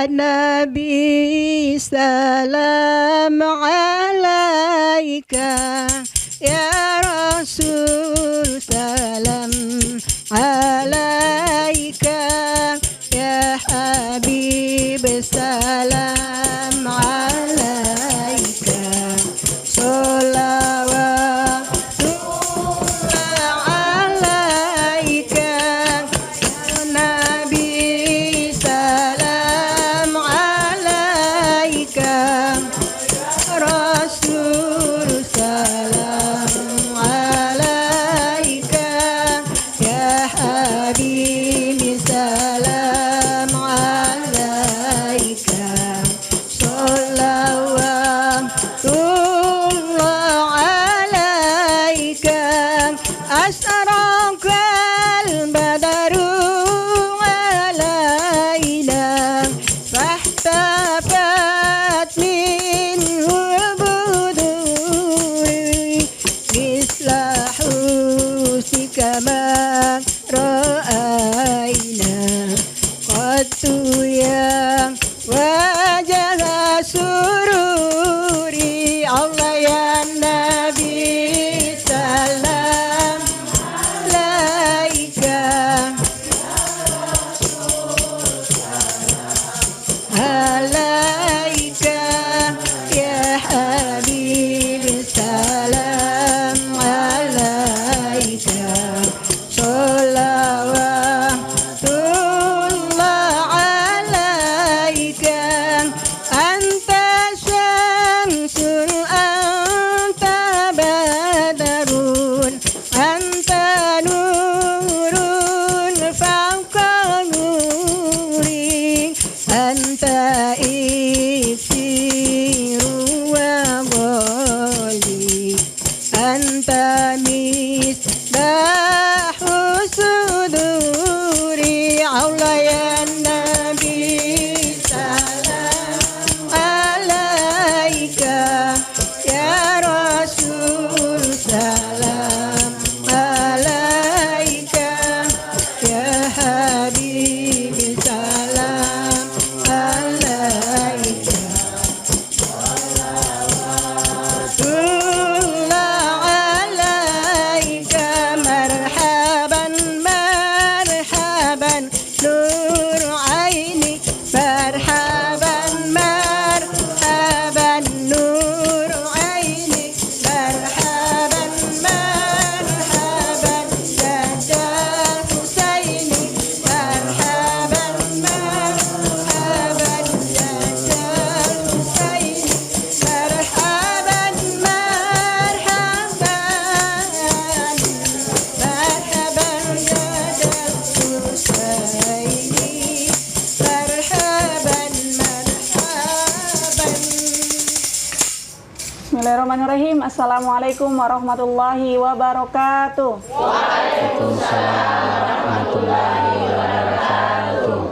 Nabi salam alaika, ya Rasul salam alaika, ya Habib salam alaika, sholawatullah alaika, ya Nabi salam alaika, Rasul salam alaika, ya Habib salam alaika, sholawatullah alaika, asraqal badaru alaina, fahtafat minhu buduri, mislahu sikama ra'aina, qattu ya wajah sururi, Allah ya Nabi salam alaika, alaika, ya Habib salam alaika, sholawatullah alaika, anta syamsun anta badarun, anta nurun fawqa nuri, anta isiru wa dhali, anta misbahu suduri, Allah ya Nabi salam alaika, ya Rasul salam alaika, ya Habib salam alaika, sholawatullah alaika, marhaban marhaban nur aini, marhaban marhaban nur aini, marhaban marhaban jadal Husaini, marhaban marhaban jadal Husaini, marhaban marhaban marhaban jadal Husaini, marhaban marhaban. Bismillahirrahmanirrahim. Assalamualaikum warahmatullahi wabarakatuh.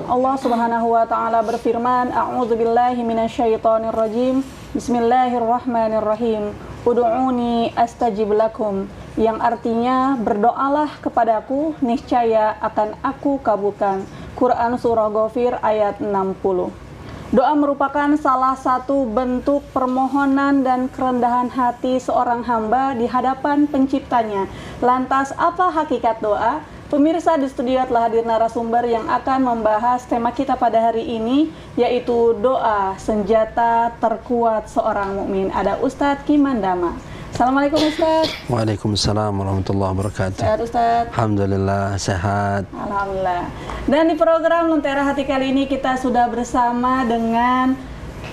Allah Subhanahu wa taala berfirman, A'udzubillahi minasyaitonirrajim. Bismillahirrahmanirrahim. Ud'uni astajib lakum, yang artinya berdoalah kepadaku, niscaya akan aku kabulkan. Quran surah Ghafir ayat 60. Doa merupakan salah satu bentuk permohonan dan kerendahan hati seorang hamba di hadapan penciptanya. Lantas apa hakikat doa? Pemirsa, di studio telah hadir narasumber yang akan membahas tema kita pada hari ini, yaitu doa senjata terkuat seorang mukmin. Ada Ustadz Kimandama. Assalamualaikum Ustadz. Waalaikumsalam warahmatullahi wabarakatuh. Sehat Ustadz? Alhamdulillah sehat. Alhamdulillah. Dan di program Lentera Hati kali ini kita sudah bersama dengan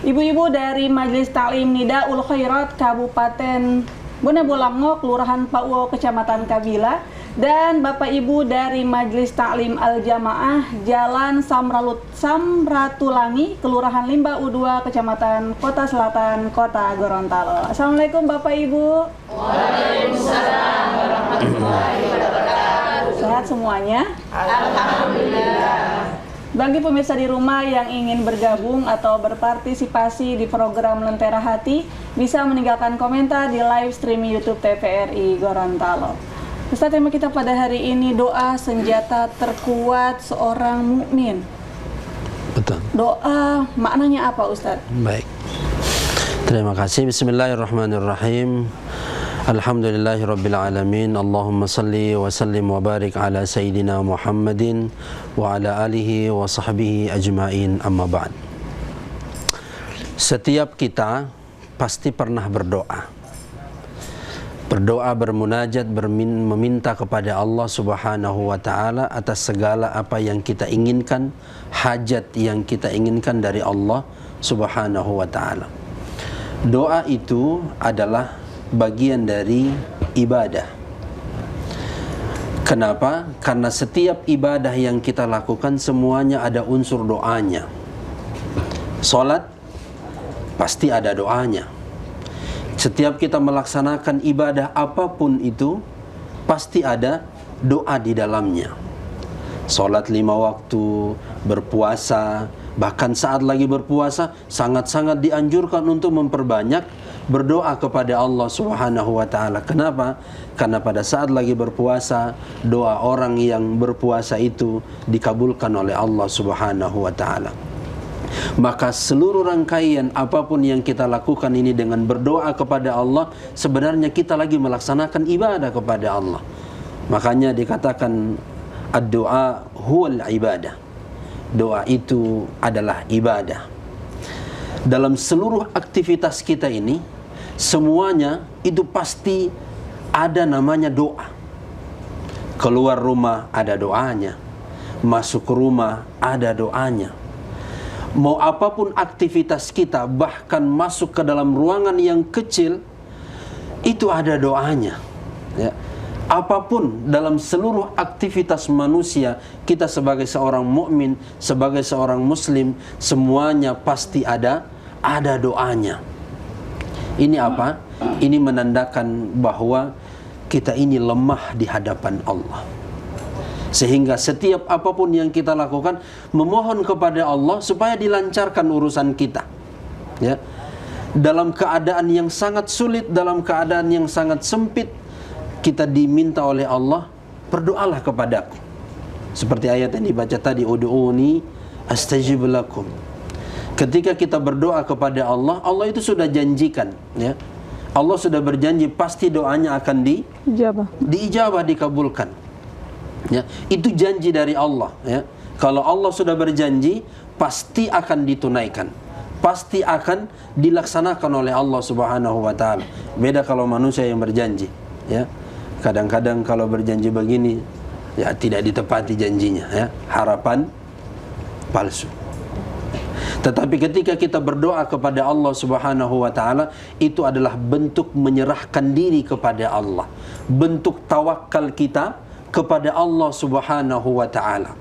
ibu-ibu dari Majelis Ta'lim Nidaul Khairat Kabupaten Bone Bolango, Kelurahan Pauwo, Kecamatan Kabila, dan Bapak Ibu dari Majelis Ta'lim Al-Jamaah Jalan Samratulangi, Kelurahan Limba U2, Kecamatan Kota Selatan, Kota Gorontalo. Assalamualaikum Bapak Ibu. Waalaikumsalam warahmatullahi wabarakatuh. Sehat semuanya? Alhamdulillah. Bagi pemirsa di rumah yang ingin bergabung atau berpartisipasi di program Lentera Hati, bisa meninggalkan komentar di live stream YouTube TVRI Gorontalo. Ustaz, tema kita pada hari ini doa senjata terkuat seorang mukmin. Betul. Doa maknanya apa Ustadz? Baik. Terima kasih. Bismillahirrahmanirrahim. Alhamdulillahirabbil alamin. Allahumma salli wa sallim wa barik ala sayyidina Muhammadin wa ala alihi wa sahbihi ajmain. Amma ba'd. Setiap kita pasti pernah berdoa. Berdoa, bermunajat, meminta kepada Allah Subhanahu wa taala atas segala apa yang kita inginkan, hajat yang kita inginkan dari Allah Subhanahu wa taala. Doa itu adalah bagian dari ibadah. Kenapa? Karena setiap ibadah yang kita lakukan semuanya ada unsur doanya. Salat pasti ada doanya. Setiap kita melaksanakan ibadah apapun itu pasti ada doa di dalamnya. Salat 5 waktu, berpuasa, bahkan saat lagi berpuasa sangat-sangat dianjurkan untuk memperbanyak berdoa kepada Allah Subhanahu wa taala. Kenapa? Karena pada saat lagi berpuasa, doa orang yang berpuasa itu dikabulkan oleh Allah Subhanahu wa taala. Maka seluruh rangkaian apapun yang kita lakukan ini dengan berdoa kepada Allah, sebenarnya kita lagi melaksanakan ibadah kepada Allah. Makanya dikatakan ad-du'a huwal ibadah. Doa itu adalah ibadah. Dalam seluruh aktivitas kita ini, semuanya itu pasti ada namanya doa. Keluar rumah ada doanya, masuk rumah ada doanya. Mau apapun aktivitas kita, bahkan masuk ke dalam ruangan yang kecil, itu ada doanya. Ya. Apapun dalam seluruh aktivitas manusia, kita sebagai seorang mukmin, sebagai seorang muslim, semuanya pasti ada doanya. Ini apa? Ini menandakan bahwa kita ini lemah di hadapan Allah. Sehingga setiap apapun yang kita lakukan, memohon kepada Allah supaya dilancarkan urusan kita. Ya. Dalam keadaan yang sangat sulit, dalam keadaan yang sangat sempit, kita diminta oleh Allah, berdoalah kepadaku. Seperti ayat yang dibaca tadi, ud'uni astajib lakum. Ketika kita berdoa kepada Allah, Allah itu sudah janjikan, ya. Allah sudah berjanji pasti doanya akan diijabah, dikabulkan. Ya, itu janji dari Allah, ya. Kalau Allah sudah berjanji, pasti akan ditunaikan. Pasti akan dilaksanakan oleh Allah Subhanahu wa taala. Beda kalau manusia yang berjanji, ya. Kadang-kadang kalau berjanji begini, ya tidak ditepati janjinya, ya. Harapan palsu. Tetapi ketika kita berdoa kepada Allah Subhanahu wa taala, itu adalah bentuk menyerahkan diri kepada Allah, bentuk tawakal kita kepada Allah Subhanahu wa taala.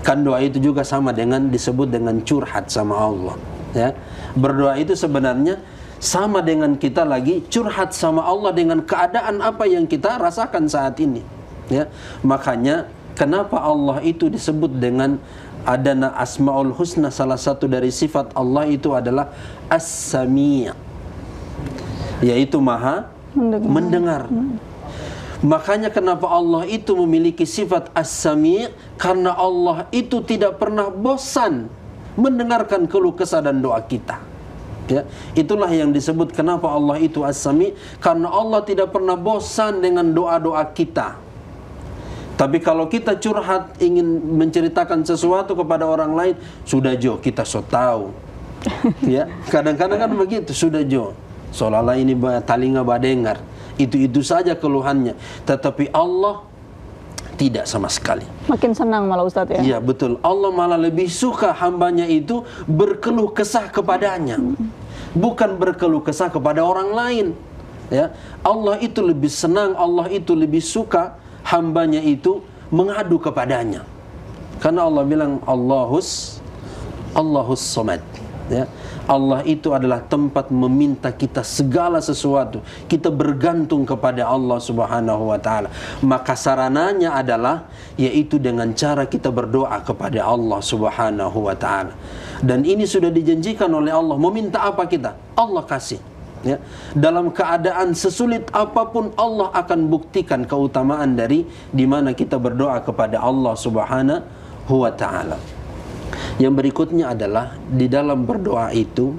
Kan doa itu juga sama dengan disebut dengan curhat sama Allah, ya. Berdoa itu sebenarnya sama dengan kita lagi curhat sama Allah dengan keadaan apa yang kita rasakan saat ini, ya. Makanya kenapa Allah itu disebut dengan adana asmaul husna, salah satu dari sifat Allah itu adalah as-sami', yaitu maha mendengar. Makanya kenapa Allah itu memiliki sifat as-sami', karena Allah itu tidak pernah bosan mendengarkan keluh kesah dan doa kita. Ya, itulah yang disebut kenapa Allah itu as-sami', karena Allah tidak pernah bosan dengan doa-doa kita. Tapi kalau kita curhat, ingin menceritakan sesuatu kepada orang lain, sudah jo, kita so tahu. Ya, kadang-kadang kan begitu, sudah jo, seolah-olah ini talinga badengar. Itu saja keluhannya. Tetapi Allah tidak sama sekali. Makin senang malah Ustadz, ya? Iya, betul. Allah malah lebih suka hambanya itu berkeluh kesah kepadanya, bukan berkeluh kesah kepada orang lain. Ya, Allah itu lebih senang, Allah itu lebih suka hambanya itu mengadu kepadanya. Karena Allah bilang Allahus Samad. Ya. Allah itu adalah tempat meminta kita segala sesuatu. Kita bergantung kepada Allah Subhanahu wa taala. Maka sarananya adalah yaitu dengan cara kita berdoa kepada Allah Subhanahu wa taala. Dan ini sudah dijanjikan oleh Allah. Meminta apa kita? Allah kasih. Ya. Dalam keadaan sesulit apapun Allah akan buktikan keutamaan dari di mana kita berdoa kepada Allah Subhanahu wa taala. Yang berikutnya adalah di dalam berdoa itu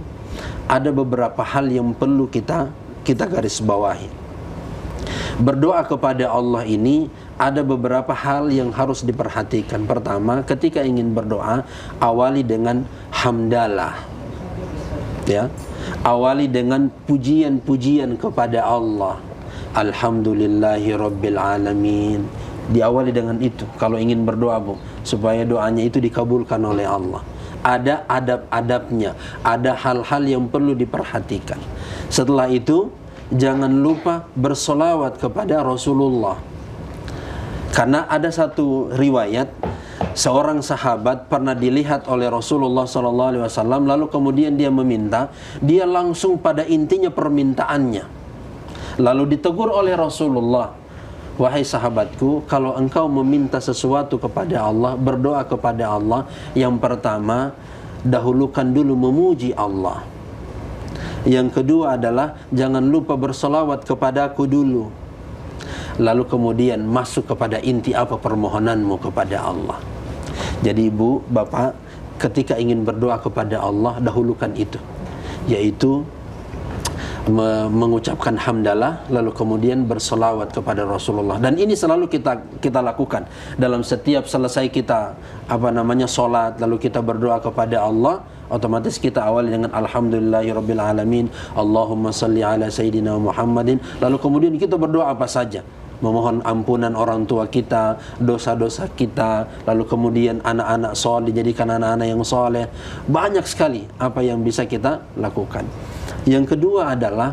ada beberapa hal yang perlu kita garis bawahi. Berdoa kepada Allah ini ada beberapa hal yang harus diperhatikan. Pertama, ketika ingin berdoa, awali dengan hamdalah. Ya. Awali dengan pujian-pujian kepada Allah. Alhamdulillahi Rabbil Alamin. Diawali dengan itu kalau ingin berdoa, Bu, supaya doanya itu dikabulkan oleh Allah. Ada adab-adabnya, ada hal-hal yang perlu diperhatikan. Setelah itu, jangan lupa bersolawat kepada Rasulullah. Karena ada satu riwayat, seorang sahabat pernah dilihat oleh Rasulullah SAW, lalu kemudian dia meminta, dia langsung pada intinya permintaannya. Lalu ditegur oleh Rasulullah, wahai sahabatku, kalau engkau meminta sesuatu kepada Allah, berdoa kepada Allah, yang pertama, dahulukan dulu memuji Allah. Yang kedua adalah, jangan lupa bersolawat kepadaku dulu. Lalu kemudian masuk kepada inti apa permohonanmu kepada Allah. Jadi ibu, bapak, ketika ingin berdoa kepada Allah, dahulukan itu, yaitu mengucapkan hamdalah, lalu kemudian bersolawat kepada Rasulullah. Dan ini selalu kita lakukan dalam setiap selesai kita sholat, lalu kita berdoa kepada Allah, otomatis kita awali dengan alhamdulillahirabbil alamin, Allahumma salli ala sayyidina Muhammadin, lalu kemudian kita berdoa apa saja, memohon ampunan orang tua kita, dosa-dosa kita, lalu kemudian anak-anak soleh, jadikan anak-anak yang soleh. Banyak sekali apa yang bisa kita lakukan. Yang kedua adalah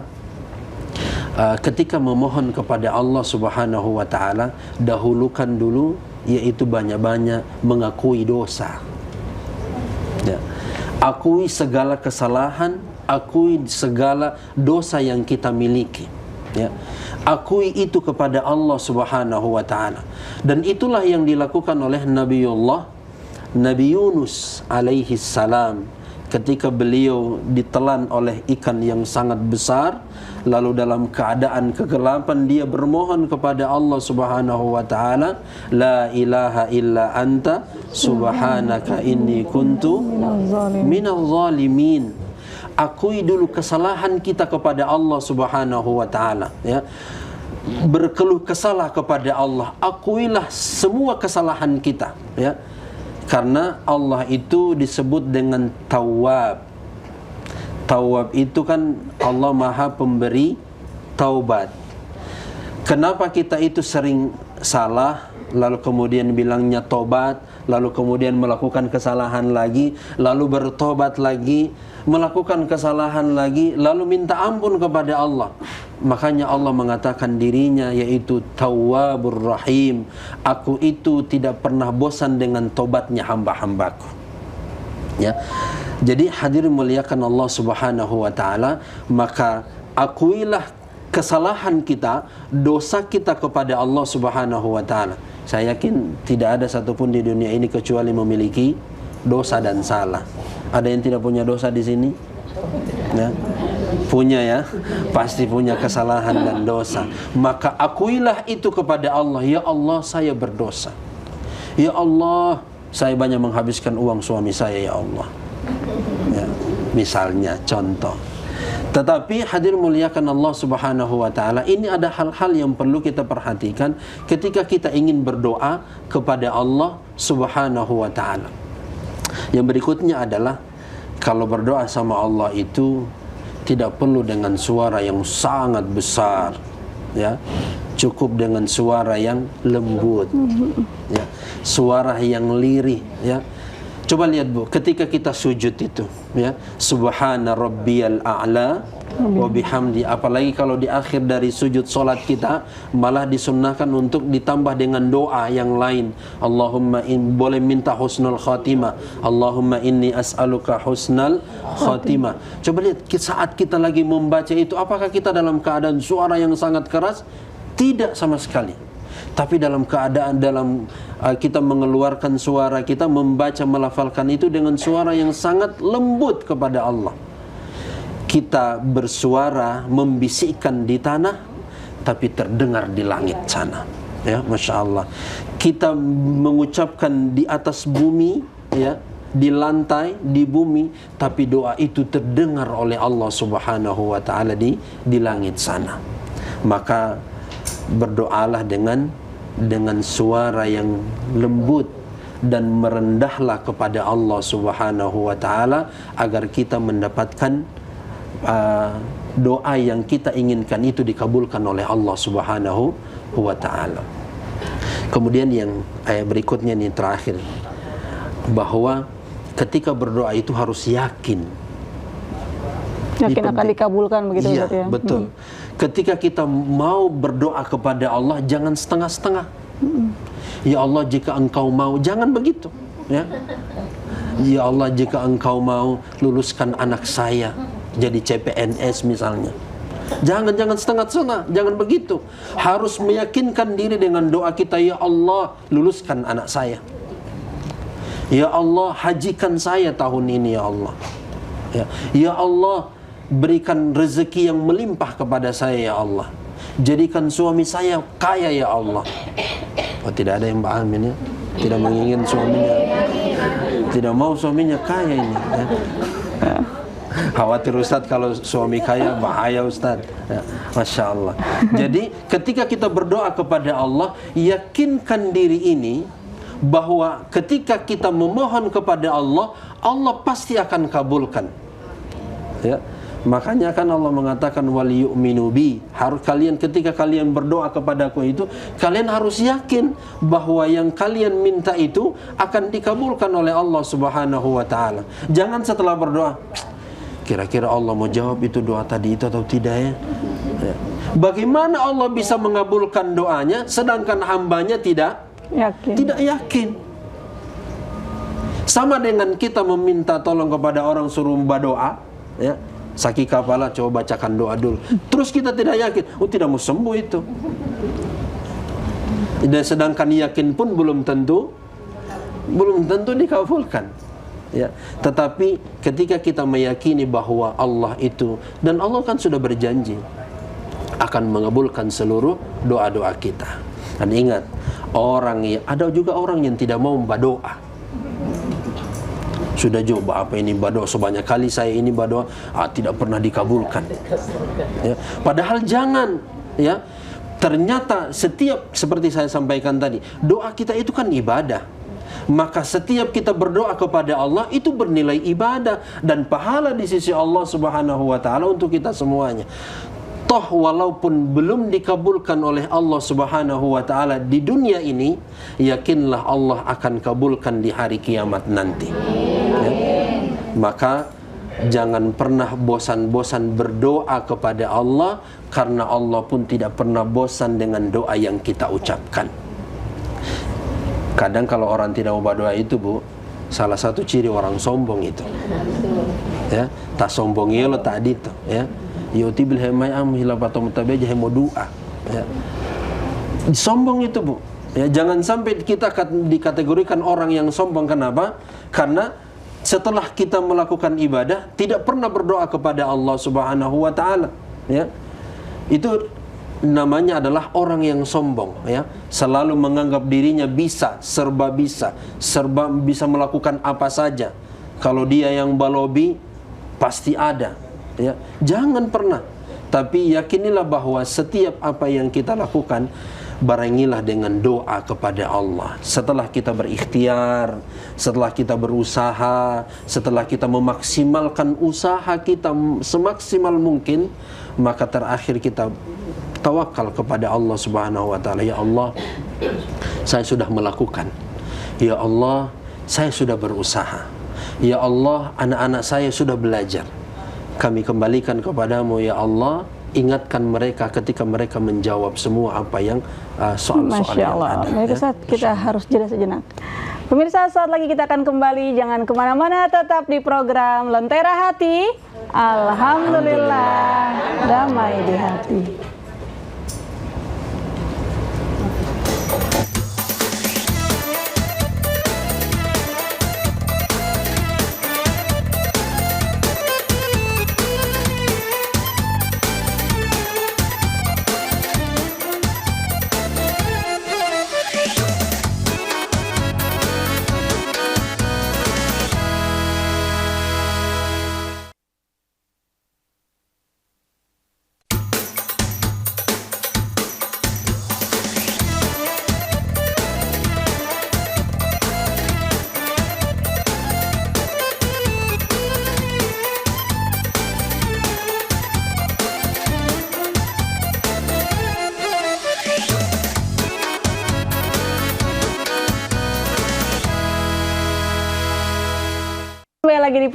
ketika memohon kepada Allah Subhanahu wa ta'ala, dahulukan dulu, yaitu banyak-banyak mengakui dosa. Ya. Akui segala kesalahan, akui segala dosa yang kita miliki. Ya. Akui itu kepada Allah Subhanahu wa ta'ala. Dan itulah yang dilakukan oleh Nabi Yunus alaihi salam ketika beliau ditelan oleh ikan yang sangat besar, lalu dalam keadaan kegelapan dia bermohon kepada Allah Subhanahu wa ta'ala, la ilaha illa anta subhanaka inni kuntu minal zalimin. Akui dulu kesalahan kita kepada Allah Subhanahu wa ta'ala, ya. Berkeluh kesah kepada Allah, akuilah semua kesalahan kita, ya. Karena Allah itu disebut dengan Tawwab. Tawwab itu kan Allah Maha Pemberi taubat. Kenapa kita itu sering salah, lalu kemudian bilangnya tobat, lalu kemudian melakukan kesalahan lagi, lalu bertobat lagi, melakukan kesalahan lagi, lalu minta ampun kepada Allah. Makanya Allah mengatakan dirinya yaitu Tawwabur Rahim. Aku itu tidak pernah bosan dengan tobatnya hamba-hambaku. Ya. Jadi hadirin muliakan Allah Subhanahu wa ta'ala, maka akuilah kesalahan kita, dosa kita kepada Allah Subhanahu wa ta'ala. Saya yakin tidak ada satupun di dunia ini kecuali memiliki dosa dan salah. Ada yang tidak punya dosa di sini? Ya. Punya, ya, pasti punya kesalahan dan dosa. Maka akuilah itu kepada Allah. Ya Allah, saya berdosa. Ya Allah, saya banyak menghabiskan uang suami saya, ya Allah. Ya, misalnya, contoh. Tetapi hadir muliakan Allah Subhanahu wa ta'ala, ini ada hal-hal yang perlu kita perhatikan ketika kita ingin berdoa kepada Allah Subhanahu wa ta'ala. Yang berikutnya adalah, kalau berdoa sama Allah itu tidak perlu dengan suara yang sangat besar, ya. Cukup dengan suara yang lembut, ya. Suara yang lirih, ya. Coba lihat, Bu, ketika kita sujud itu, ya, subhana rabbiyal a'la wa bihamdi, apalagi kalau di akhir dari sujud solat kita malah disunnahkan untuk ditambah dengan doa yang lain. Allahumma boleh minta husnul khatimah, Allahumma inni as'aluka husnal khatimah. Coba lihat, saat kita lagi membaca itu, apakah kita dalam keadaan suara yang sangat keras? Tidak sama sekali. Tapi dalam keadaan kita mengeluarkan suara, kita membaca, melafalkan itu dengan suara yang sangat lembut kepada Allah. Kita bersuara membisikkan di tanah, tapi terdengar di langit sana. Ya, Masya Allah. Kita mengucapkan di atas bumi, ya, di lantai, di bumi, tapi doa itu terdengar oleh Allah Subhanahu wa taala di langit sana. Maka berdoalah dengan suara yang lembut dan merendahlah kepada Allah Subhanahu wa taala agar kita mendapatkan doa yang kita inginkan itu dikabulkan oleh Allah Subhanahu wa taala. Kemudian yang ayat berikutnya ini terakhir, bahwa ketika berdoa itu harus yakin Yakin akan dikabulkan begitu iya, Ustaz ya. betul. Ketika kita mau berdoa kepada Allah, jangan setengah-setengah. Ya Allah, jika Engkau mau, jangan begitu, ya. Ya Allah, jika Engkau mau luluskan anak saya jadi CPNS misalnya. Jangan setengah-setengah, jangan begitu. Harus meyakinkan diri dengan doa kita, ya Allah, luluskan anak saya. Ya Allah, hajikan saya tahun ini ya Allah. Ya Allah, berikan rezeki yang melimpah kepada saya ya Allah. Jadikan suami saya kaya ya Allah. Oh, tidak ada yang amin ya. Tidak menginginkan suaminya. Tidak mau suaminya kaya ini ya. Khawatir Ustadz kalau suami kaya bahaya Ustadz ya. Masya Allah. Jadi ketika kita berdoa kepada Allah, yakinkan diri ini bahwa ketika kita memohon kepada Allah, Allah pasti akan kabulkan ya. Makanya kan Allah mengatakan wal yu'minu bi, harus kalian ketika kalian berdoa kepadaku itu kalian harus yakin bahwa yang kalian minta itu akan dikabulkan oleh Allah Subhanahu wa taala. Jangan setelah berdoa, kira-kira Allah mau jawab itu doa tadi itu atau tidak ya? Bagaimana Allah bisa mengabulkan doanya sedangkan hambanya tidak yakin? Sama dengan kita meminta tolong kepada orang suruh berdoa ya. Sakit kepala, coba bacakan doa dulu. Terus kita tidak yakin, oh tidak mau sembuh itu. Dan sedangkan yakin pun belum tentu dikabulkan. Ya. Tetapi ketika kita meyakini bahwa Allah itu, dan Allah kan sudah berjanji akan mengabulkan seluruh doa-doa kita. Dan ingat, ada juga orang yang tidak mau berdoa. Sudah coba apa ini berdoa sebanyak kali saya ini berdoa, tidak pernah dikabulkan. Ya. Padahal jangan, ya. Ternyata setiap seperti saya sampaikan tadi, doa kita itu kan ibadah. Maka setiap kita berdoa kepada Allah itu bernilai ibadah dan pahala di sisi Allah Subhanahu wa taala untuk kita semuanya. Toh walaupun belum dikabulkan oleh Allah Subhanahu wa taala di dunia ini, yakinlah Allah akan kabulkan di hari kiamat nanti. Ya. Maka jangan pernah bosan-bosan berdoa kepada Allah, karena Allah pun tidak pernah bosan dengan doa yang kita ucapkan. Kadang kalau orang tidak mau berdoa itu, Bu, salah satu ciri orang sombong itu. Ya, tak sombong ya lo tadi tuh, ya. Yotibil hemai am hilapatom tabeja hemo doa. Ya. Sombong itu, Bu. Ya, jangan sampai kita dikategorikan orang yang sombong. Kenapa? Karena setelah kita melakukan ibadah tidak pernah berdoa kepada Allah Subhanahu wa taala, ya. Itu namanya adalah orang yang sombong, ya. Selalu menganggap dirinya serba bisa melakukan apa saja. Kalau dia yang balobi pasti ada, ya. Jangan pernah. Tapi yakinilah bahwa setiap apa yang kita lakukan, barengilah dengan doa kepada Allah. Setelah kita berikhtiar, setelah kita berusaha, setelah kita memaksimalkan usaha kita semaksimal mungkin, maka terakhir kita tawakal kepada Allah Subhanahu wa taala. Ya Allah, saya sudah melakukan. Ya Allah, saya sudah berusaha. Ya Allah, anak-anak saya sudah belajar. Kami kembalikan kepadamu ya Allah. Ingatkan mereka ketika mereka menjawab semua apa yang soal-soal yang ada. Baik Ustaz, kita harus jeda sejenak. Pemirsa, saat lagi kita akan kembali. Jangan kemana-mana, tetap di program Lentera Hati. Alhamdulillah, damai di hati.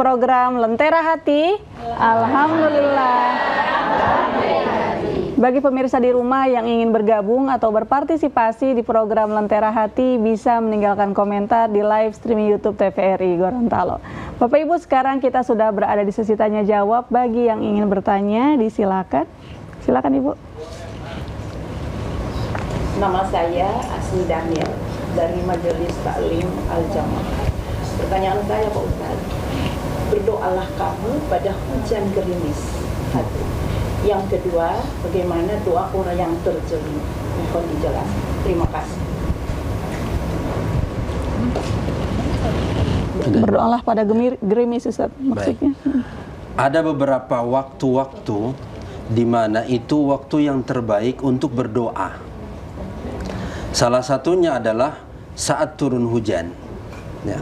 program Lentera Hati. Alhamdulillah. Bagi pemirsa di rumah yang ingin bergabung atau berpartisipasi di program Lentera Hati, bisa meninggalkan komentar di live streaming YouTube TVRI Gorontalo. Bapak Ibu, sekarang kita sudah berada di sesi tanya jawab. Bagi yang ingin bertanya, disilakan. Silakan Ibu. Nama saya Asmi Daniel dari Majelis Taklim Al-Jamaah. Pertanyaan saya Pak Ustaz, berdoalah kamu pada hujan gerimis hati. Yang kedua, bagaimana doa orang yang terjelim? Mohon dijelaskan. Terima kasih. Berdoalah pada gerimis, Ustaz, maksudnya. Ada beberapa waktu-waktu di mana itu waktu yang terbaik untuk berdoa. Salah satunya adalah saat turun hujan. Ya.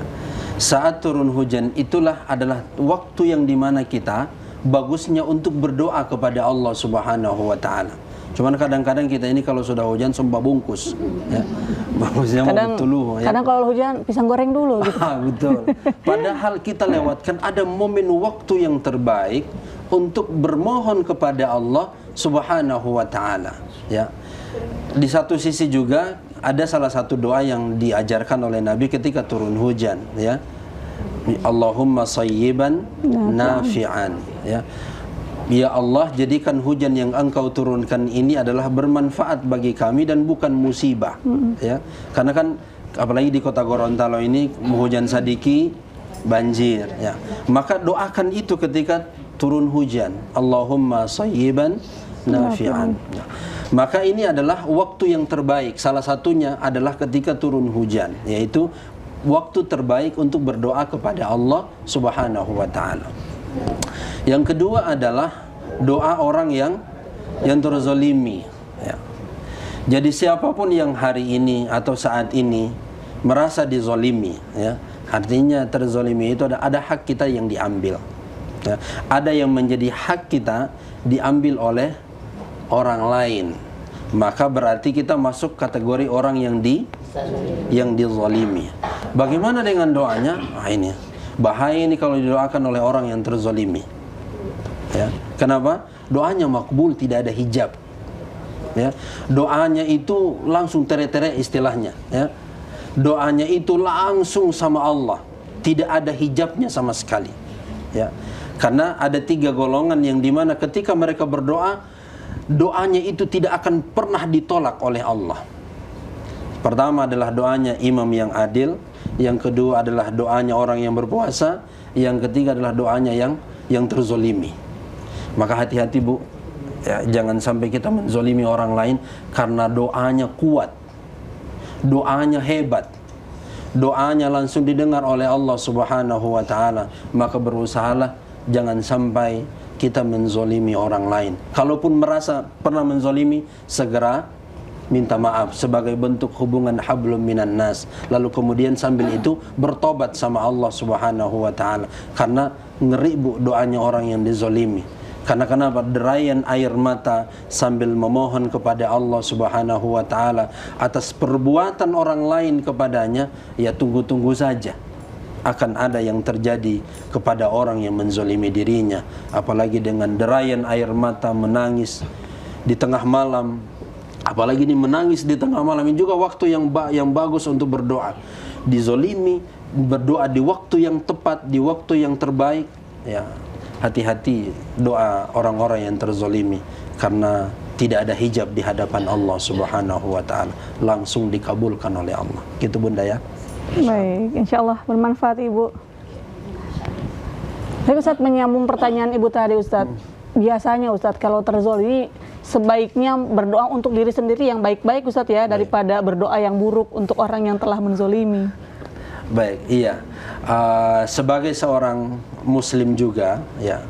Saat turun hujan itulah adalah waktu yang dimana kita bagusnya untuk berdoa kepada Allah Subhanahu wa Ta'ala. Cuman kadang-kadang kita ini kalau sudah hujan sumpah bungkus, ya. Bagusnya mau betul, ya. Kadang kalau hujan pisang goreng dulu gitu. Betul. Padahal kita lewatkan ada momen waktu yang terbaik untuk bermohon kepada Allah Subhanahu wa Ta'ala, ya. Di satu sisi juga ada salah satu doa yang diajarkan oleh Nabi ketika turun hujan, ya. Allahumma sayyiban nafi'an, ya. Ya Allah, jadikan hujan yang Engkau turunkan ini adalah bermanfaat bagi kami dan bukan musibah, ya. Karena kan apalagi di kota Gorontalo ini hujan sadiki banjir, ya. Maka doakan itu ketika turun hujan, Allahumma sayyiban nafi'an. Ya. Maka ini adalah waktu yang terbaik. Salah satunya adalah ketika turun hujan, yaitu waktu terbaik untuk berdoa kepada Allah Subhanahu wa Ta'ala. Yang kedua adalah doa orang yang terzolimi, ya. Jadi siapapun yang hari ini atau saat ini merasa dizolimi, ya, artinya terzolimi itu ada hak kita yang diambil, ya. Ada yang menjadi hak kita diambil oleh orang lain, maka berarti kita masuk kategori orang yang dizalimi. Bagaimana dengan doanya? Ini bahaya ini kalau didoakan oleh orang yang terzalimi, ya. Kenapa? Doanya makbul, tidak ada hijab, ya. Doanya itu langsung tere-tere istilahnya, ya. Doanya itu langsung sama Allah, tidak ada hijabnya sama sekali, ya. Karena ada 3 golongan yang dimana ketika mereka berdoa, doanya itu tidak akan pernah ditolak oleh Allah. Pertama adalah doanya imam yang adil, yang kedua adalah doanya orang yang berpuasa, yang ketiga adalah doanya yang terzolimi. Maka hati-hati Bu, ya, jangan sampai kita menzolimi orang lain karena doanya kuat, doanya hebat, doanya langsung didengar oleh Allah Subhanahu wa Ta'ala. Maka berusahalah jangan sampai kita menzolimi orang lain. Kalaupun merasa pernah menzolimi, segera minta maaf sebagai bentuk hubungan hablum minan nas. Lalu kemudian sambil itu bertobat sama Allah Subhanahu wa Ta'ala. Karena ngeri Bu doanya orang yang dizolimi. Karena kenapa? Derayan air mata sambil memohon kepada Allah Subhanahu wa Ta'ala atas perbuatan orang lain kepadanya, ya tunggu-tunggu saja akan ada yang terjadi kepada orang yang menzolimi dirinya. Apalagi dengan derayan air mata menangis di tengah malam. Apalagi ini menangis di tengah malam, ini juga waktu yang bagus untuk berdoa. Dizolimi, berdoa di waktu yang tepat, di waktu yang terbaik, ya. Hati-hati doa orang-orang yang terzolimi, karena tidak ada hijab di hadapan Allah Subhanahu wa Ta'ala, langsung dikabulkan oleh Allah. Gitu Bunda, ya. Baik, insya Allah bermanfaat Ibu. Tapi Ustadz, menyambung pertanyaan Ibu tadi Ustadz, biasanya Ustadz kalau terzolimi sebaiknya berdoa untuk diri sendiri yang baik-baik Ustadz, ya, daripada berdoa yang buruk untuk orang yang telah menzolimi. Baik, iya. Sebagai seorang Muslim juga, ya,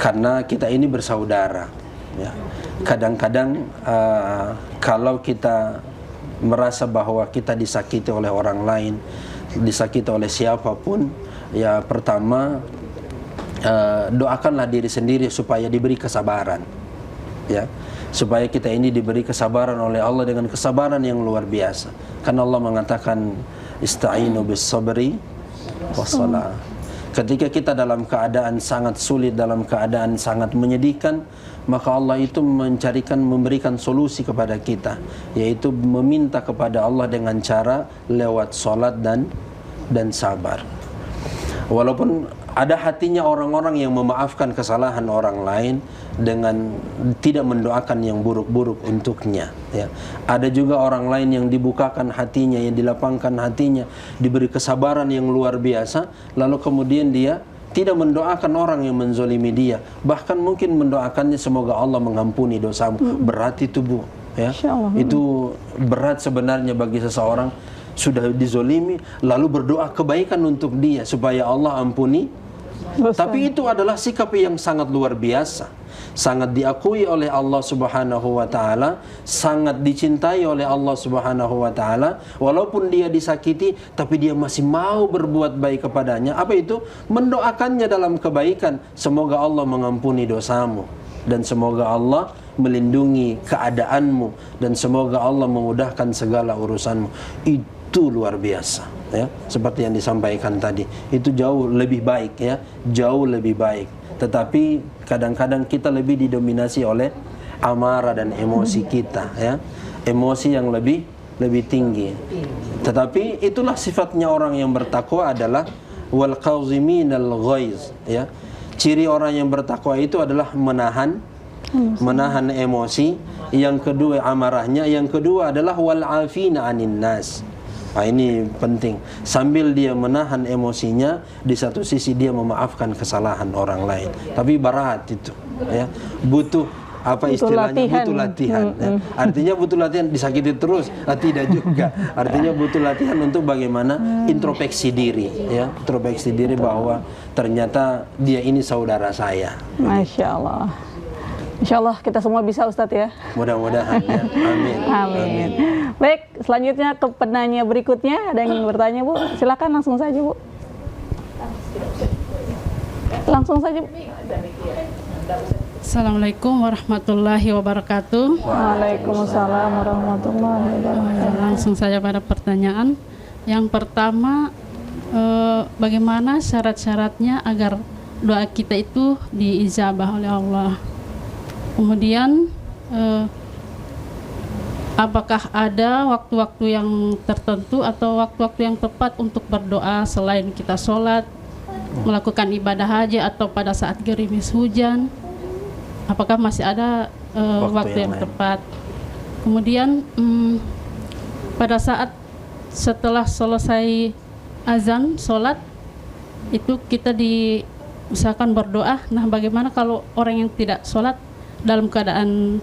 karena kita ini bersaudara, ya. Kadang-kadang kalau kita merasa bahwa kita disakiti oleh orang lain, disakiti oleh siapapun, ya pertama doakanlah diri sendiri supaya diberi kesabaran, ya, supaya kita ini diberi kesabaran oleh Allah dengan kesabaran yang luar biasa. Karena Allah mengatakan ista'inu bis sabri wassalah. Ketika kita dalam keadaan sangat sulit, dalam keadaan sangat menyedihkan, maka Allah itu memberikan solusi kepada kita, yaitu meminta kepada Allah dengan cara lewat salat dan sabar. Walaupun ada hatinya orang-orang yang memaafkan kesalahan orang lain dengan tidak mendoakan yang buruk-buruk untuknya, ya. Ada juga orang lain yang dibukakan hatinya, yang dilapangkan hatinya, diberi kesabaran yang luar biasa, lalu kemudian dia tidak mendoakan orang yang menzolimi dia, bahkan mungkin mendoakannya semoga Allah mengampuni dosamu. Berat itu, Bu, ya. Itu berat sebenarnya bagi seseorang sudah dizolimi lalu berdoa kebaikan untuk dia supaya Allah ampuni dosa. Tapi itu adalah sikap yang sangat luar biasa, sangat diakui oleh Allah Subhanahu wa taala, sangat dicintai oleh Allah Subhanahu wa taala. Walaupun dia disakiti, tapi dia masih mau berbuat baik kepadanya. Apa itu? Mendoakannya dalam kebaikan, semoga Allah mengampuni dosamu dan semoga Allah melindungi keadaanmu dan semoga Allah memudahkan segala urusanmu. Itu luar biasa, ya. Seperti yang disampaikan tadi, itu jauh lebih baik, ya, jauh lebih baik. Tetapi kadang-kadang kita lebih didominasi oleh amarah dan emosi kita, ya, emosi yang lebih tinggi. Tetapi itulah sifatnya orang yang bertakwa adalah wal qaziminal ghaiz, ya. Ciri orang yang bertakwa itu adalah menahan emosi. Yang kedua amarahnya, yang kedua adalah wal afina anin nas. Nah, ini penting. Sambil dia menahan emosinya, di satu sisi dia memaafkan kesalahan orang lain. Tapi berat itu, ya. Butuh apa istilahnya? Butuh latihan. Ya. Artinya butuh latihan, disakiti terus? Tidak juga. Artinya butuh latihan untuk bagaimana introspeksi diri, ya. Introspeksi diri bahwa ternyata dia ini saudara saya. Masya Allah. Insya Allah kita semua bisa, Ustadz, ya. Mudah-mudahan, ya. Amin. Amin. Baik, selanjutnya ke penanya berikutnya. Ada yang ingin bertanya, Bu? Silakan langsung saja, Bu. Langsung saja, Bu. Assalamualaikum warahmatullahi wabarakatuh. Waalaikumsalam warahmatullahi wabarakatuh. Langsung saja pada pertanyaan. Yang pertama, bagaimana syarat-syaratnya agar doa kita itu diijabah oleh Allah? Kemudian apakah ada waktu-waktu yang tertentu atau waktu-waktu yang tepat untuk berdoa selain kita sholat, melakukan ibadah haji atau pada saat gerimis hujan? Apakah masih ada waktu yang tepat? Kemudian pada saat setelah selesai azan sholat itu kita misalkan berdoa. Nah, bagaimana kalau orang yang tidak sholat dalam keadaan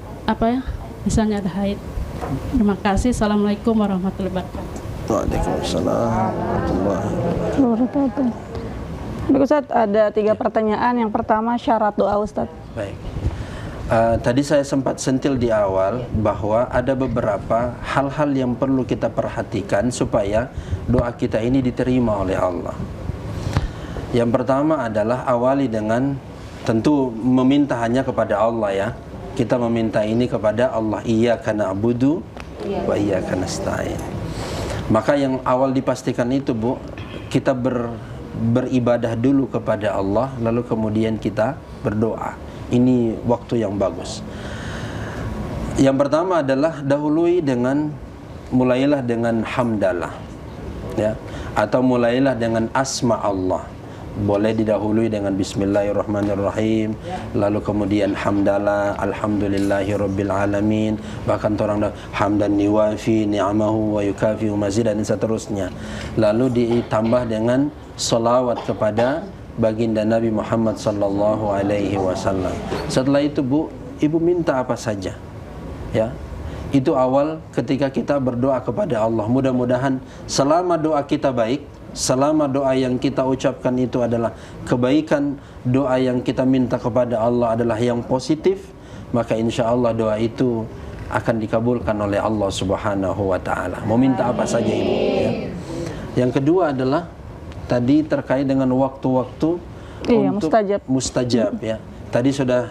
misalnya ada haid? Terima kasih. Assalamualaikum warahmatullahi wabarakatuh. Waalaikumsalam warahmatullahi wabarakatuh. Baik, Ustaz, ada 3 pertanyaan. Yang pertama, syarat doa, Ustaz. Baik. Tadi saya sempat sentil di awal bahwa ada beberapa hal-hal yang perlu kita perhatikan supaya doa kita ini diterima oleh Allah. Yang pertama adalah awali dengan tentu meminta hanya kepada Allah, ya. Kita meminta ini kepada Allah. Iyyaka na'budu wa iyyaka nasta'in. Maka yang awal dipastikan itu, Bu, kita beribadah dulu kepada Allah, lalu kemudian kita berdoa. Ini waktu yang bagus. Yang pertama adalah mulailah dengan hamdalah, ya, atau mulailah dengan asma Allah. Boleh didahului dengan bismillahirrahmanirrahim, lalu kemudian hamdalah, alhamdulillahirabbil alamin, bahkan orang hamdan niwafi ni'amahu wa yukafi mazidan, dan seterusnya. Lalu ditambah dengan salawat kepada baginda Nabi Muhammad sallallahu alaihi wasallam. Setelah itu, Bu, Ibu minta apa saja, ya. Itu awal ketika kita berdoa kepada Allah. Mudah-mudahan selama doa kita baik, selama doa yang kita ucapkan itu adalah kebaikan, doa yang kita minta kepada Allah adalah yang positif, maka insya Allah doa itu akan dikabulkan oleh Allah Subhanahu wa ta'ala. Mau minta apa saja, Ibu, ya. Yang kedua adalah tadi terkait dengan waktu-waktu untuk mustajab, ya. Tadi sudah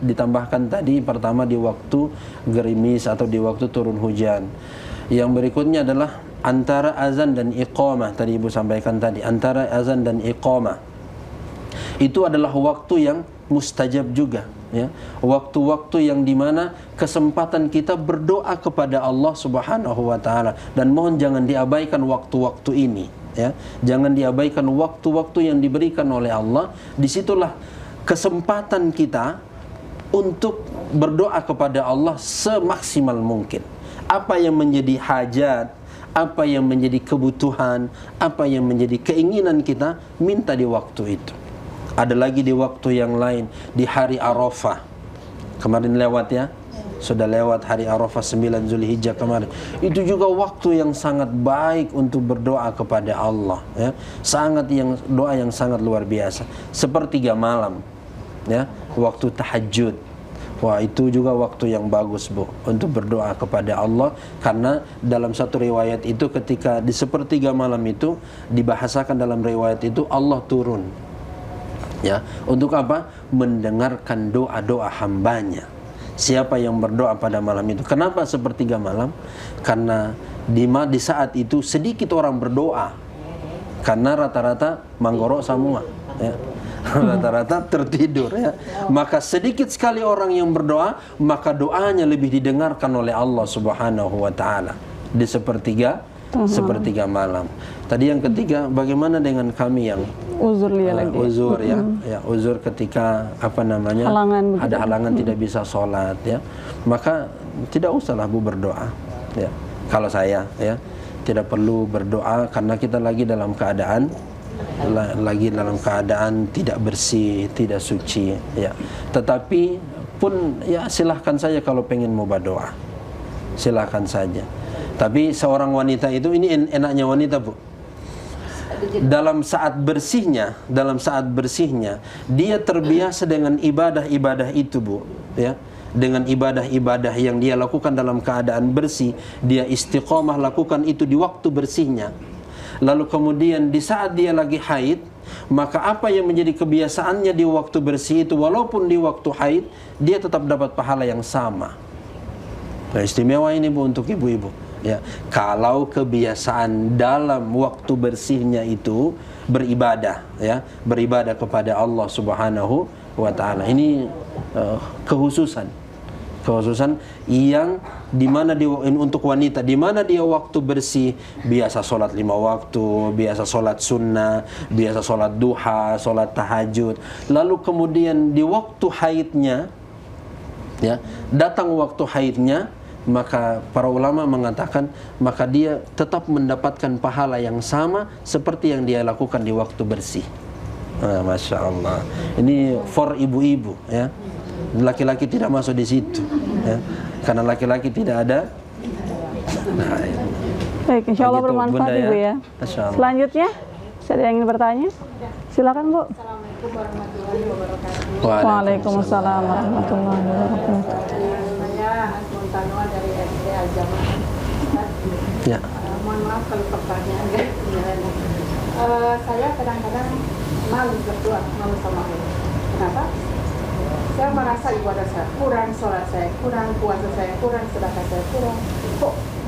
ditambahkan tadi, pertama di waktu gerimis atau di waktu turun hujan. Yang berikutnya adalah antara azan dan iqamah. Tadi Ibu sampaikan tadi, antara azan dan iqamah, Itu adalah waktu yang mustajab juga, ya. Waktu-waktu yang dimana kesempatan kita berdoa kepada Allah Subhanahu wa taala, dan mohon jangan diabaikan waktu-waktu ini, ya. Jangan diabaikan waktu-waktu yang diberikan oleh Allah. Disitulah kesempatan kita untuk berdoa kepada Allah semaksimal mungkin. Apa yang menjadi hajat, apa yang menjadi kebutuhan, apa yang menjadi keinginan kita, minta di waktu itu. Ada lagi di waktu yang lain, di hari Arafah. Kemarin lewat, ya. Sudah lewat hari Arafah 9 Zulhijjah kemarin. Itu juga waktu yang sangat baik untuk berdoa kepada Allah, ya. Doa yang sangat luar biasa. Sepertiga malam, ya, waktu tahajud. Wah, itu juga waktu yang bagus, Bu, untuk berdoa kepada Allah. Karena dalam satu riwayat itu, ketika di sepertiga malam itu, dibahasakan dalam riwayat itu Allah turun, ya, untuk apa? Mendengarkan doa-doa hambanya. Siapa yang berdoa pada malam itu? Kenapa sepertiga malam? Karena di saat itu sedikit orang berdoa, karena rata-rata manggoro semua, ya. Rata-rata tertidur, ya. Maka sedikit sekali orang yang berdoa, maka doanya lebih didengarkan oleh Allah Subhanahu wa taala di sepertiga malam. Tadi yang ketiga, bagaimana dengan kami yang Uzur dia lagi. Uzur, ya. Ya, uzur ketika ada halangan tidak bisa sholat, ya. Maka tidak usahlah, Bu, berdoa, ya. Kalau saya, ya, tidak perlu berdoa karena kita lagi dalam keadaan tidak bersih, tidak suci, ya. Tetapi pun, ya, silahkan saja kalau pengen mau berdoa, silahkan saja. Tapi seorang wanita itu, ini enaknya wanita, Bu, dalam saat bersihnya dia terbiasa dengan ibadah-ibadah itu, Bu, ya. Dengan ibadah-ibadah yang dia lakukan dalam keadaan bersih, dia istiqomah lakukan itu di waktu bersihnya. Lalu kemudian di saat dia lagi haid, maka apa yang menjadi kebiasaannya di waktu bersih itu, walaupun di waktu haid, dia tetap dapat pahala yang sama. Nah, istimewa ini, Bu, untuk ibu-ibu, ya. Kalau kebiasaan dalam waktu bersihnya itu beribadah, ya, beribadah kepada Allah Subhanahu wa taala. Ini khususan yang dimana untuk wanita, dimana dia waktu bersih biasa sholat 5 waktu, biasa sholat sunnah, biasa sholat duha, sholat tahajud. Lalu kemudian di waktu haidnya, ya, datang waktu haidnya, maka para ulama mengatakan maka dia tetap mendapatkan pahala yang sama seperti yang dia lakukan di waktu bersih. Masya Allah. Ini for ibu-ibu, ya. Laki-laki tidak masuk di situ, ya. Karena laki-laki tidak ada. Nah, baik, insya Allah begitu, bermanfaat, Bunda, Ibu, ya. Selanjutnya, ada yang ingin bertanya? Silakan, Bu. Assalamualaikum warahmatullahi wabarakatuh. Waalaikumsalam warahmatullahi wabarakatuh. Saya Asmun Tanwa dari SD Al-Jamaah. ya. Mohon maaf kalau pertanyaan agak sederhana. Saya kadang-kadang malu berdoa, malu sama Allah. Kenapa? Saya merasa ibadah saya kurang, sholat saya kurang, puasa saya kurang, sedekah saya kurang.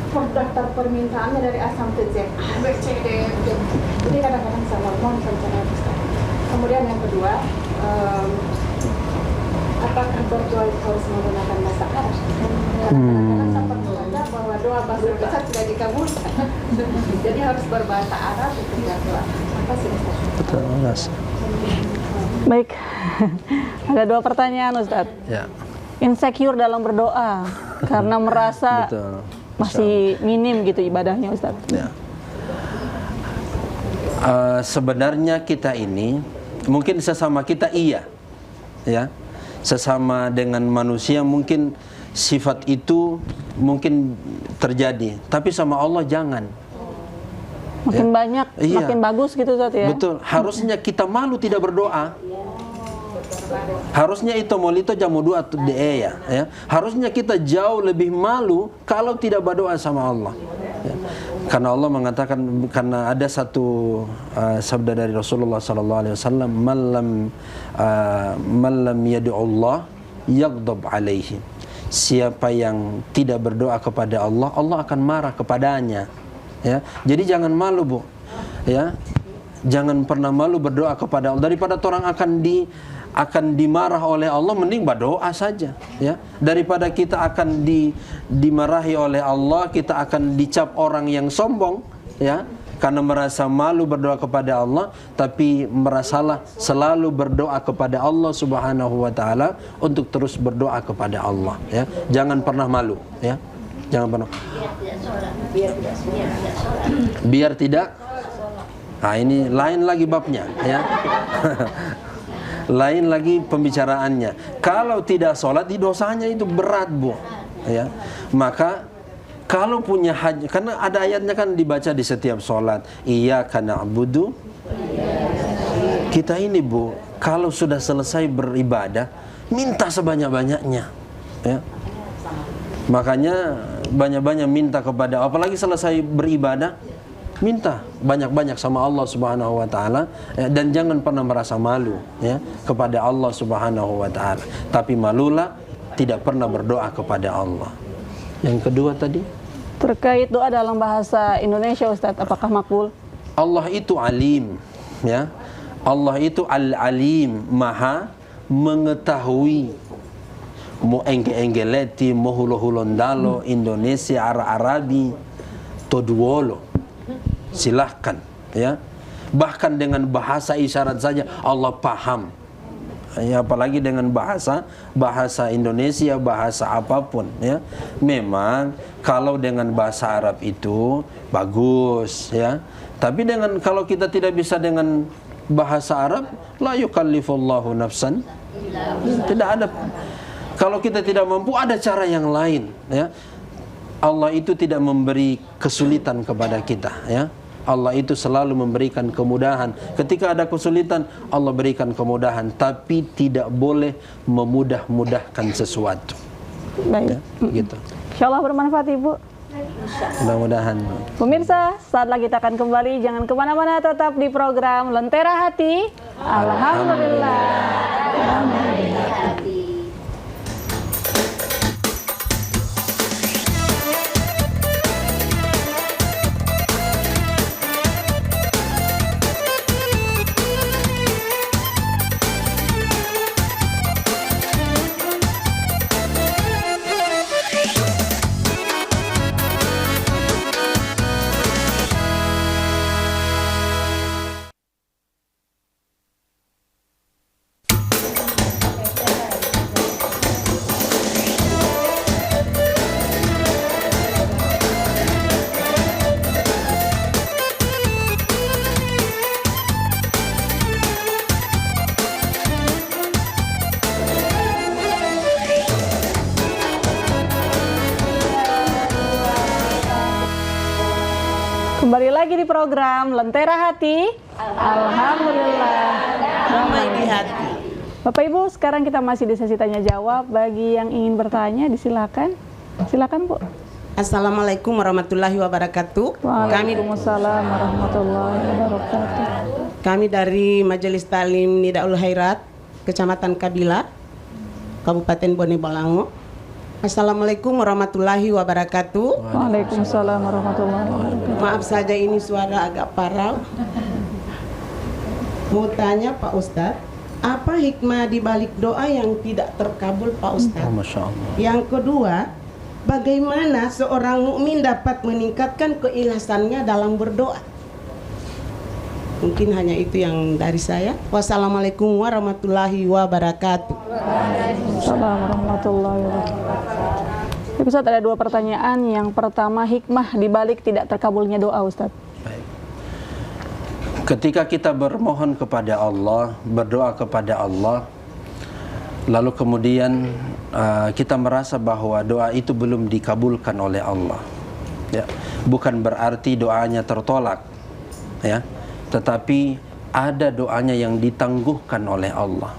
Kok daftar permintaannya dari A sampai Z, A, B, C, D, F, G. Jadi kadang-kadang saya mohon rencana Ustaz. Kemudian yang kedua, apakah berdoa itu harus menggunakan bahasa Arab? Kadang-kadang sempat membaca bahwa doa bahasa Indonesia tidak dikabulkan. Jadi harus berbahasa Arab untuk berdoa. Apa sih Ustaz? Betul, Mas. Baik, ada 2 pertanyaan, Ustadz. Ya. Insecure dalam berdoa karena merasa Betul. masih minim gitu ibadahnya, Ustadz. Ya. Sebenarnya kita ini mungkin sesama kita iya, ya, sesama dengan manusia mungkin sifat itu mungkin terjadi, tapi sama Allah jangan. Makin banyak, Iya. makin bagus gitu, Ustadz, ya. Betul. Harusnya kita malu tidak berdoa. Harusnya itu molito jamu dua de ya. Harusnya kita jauh lebih malu kalau tidak berdoa sama Allah. Ya. Karena Allah mengatakan, karena ada satu sabda dari Rasulullah SAW, "Man lam yad'ullah yaghdab alaihi." Siapa yang tidak berdoa kepada Allah, Allah akan marah kepadanya. Ya. Jadi jangan malu, Bu. Ya. Jangan pernah malu berdoa kepada Allah. Daripada orang akan dimarah oleh Allah, mending berdoa saja, ya. Daripada kita akan dimarahi oleh Allah, kita akan dicap orang yang sombong, ya, karena merasa malu berdoa kepada Allah. Tapi merasalah selalu berdoa kepada Allah Subhanahu wa taala untuk terus berdoa kepada Allah, ya. Jangan pernah malu, ya. Jangan pernah. Biar tidak. Nah, ini lain lagi babnya, ya. Lain lagi pembicaraannya. Kalau tidak sholat, di dosanya itu berat, Bu, ya. Maka kalau punya haji, karena ada ayatnya kan dibaca di setiap sholat, iyyaka na'budu. Kita ini, Bu, kalau sudah selesai beribadah, minta sebanyak-banyaknya, ya. Makanya banyak-banyak minta kepada, apalagi selesai beribadah, minta banyak-banyak sama Allah Subhanahu wa taala, ya, dan jangan pernah merasa malu, ya, kepada Allah Subhanahu wa taala. Tapi malulah tidak pernah berdoa kepada Allah. Yang kedua tadi Terkait doa dalam bahasa Indonesia, Ustadz, apakah makbul? Allah itu alim, ya. Allah itu al-alim, maha mengetahui. Mo engge-enggeleti, mo hulo-hulondalo, Indonesia, Arabi, toduolo. Silahkan, ya. Bahkan dengan bahasa isyarat saja Allah paham, ya, apalagi dengan bahasa Indonesia, bahasa apapun, ya. Memang kalau dengan bahasa Arab itu bagus, ya. Tapi kalau kita tidak bisa dengan bahasa Arab, la yukallifullahu nafsan, tidak ada. Kalau kita tidak mampu, ada cara yang lain, ya. Allah itu tidak memberi kesulitan kepada kita, ya. Allah itu selalu memberikan kemudahan. Ketika ada kesulitan, Allah berikan kemudahan, tapi tidak boleh memudah-mudahkan sesuatu. Baik, Ya, gitu. Insyaallah bermanfaat, Ibu. Mudah-mudahan. Pemirsa, saat lagi kita akan kembali, jangan kemana-mana, tetap di program Lentera Hati. Alhamdulillah. Kembali lagi di program Lentera Hati. Alhamdulillah. Ramai di hati. Bapak Ibu, sekarang kita masih di sesi tanya jawab. Bagi yang ingin bertanya, disilakan. Silakan, Bu. Assalamualaikum warahmatullahi wabarakatuh. Waalaikumsalam warahmatullahi wabarakatuh. Kami dari Majelis Ta'lim Nidaul Khairat, Kecamatan Kabila, Kabupaten Bone Bolango. Assalamualaikum warahmatullahi wabarakatuh. Waalaikumsalam warahmatullahi wabarakatuh. Maaf saja ini suara agak parau. Mau tanya Pak Ustadz, apa hikmah di balik doa yang tidak terkabul Pak Ustadz? Masya Allah. Yang kedua, bagaimana seorang mukmin dapat meningkatkan keikhlasannya dalam berdoa? Mungkin hanya itu yang dari saya. Wassalamualaikum warahmatullahi wabarakatuh. Waalaikumsalam warahmatullahi wabarakatuh. Ustaz, ada dua pertanyaan. Yang pertama, hikmah di balik tidak terkabulnya doa, Ustaz. Baik. Ketika kita bermohon kepada Allah, berdoa kepada Allah, lalu kemudian kita merasa bahwa doa itu belum dikabulkan oleh Allah, ya, bukan berarti doanya tertolak, ya, tetapi ada doanya yang ditangguhkan oleh Allah,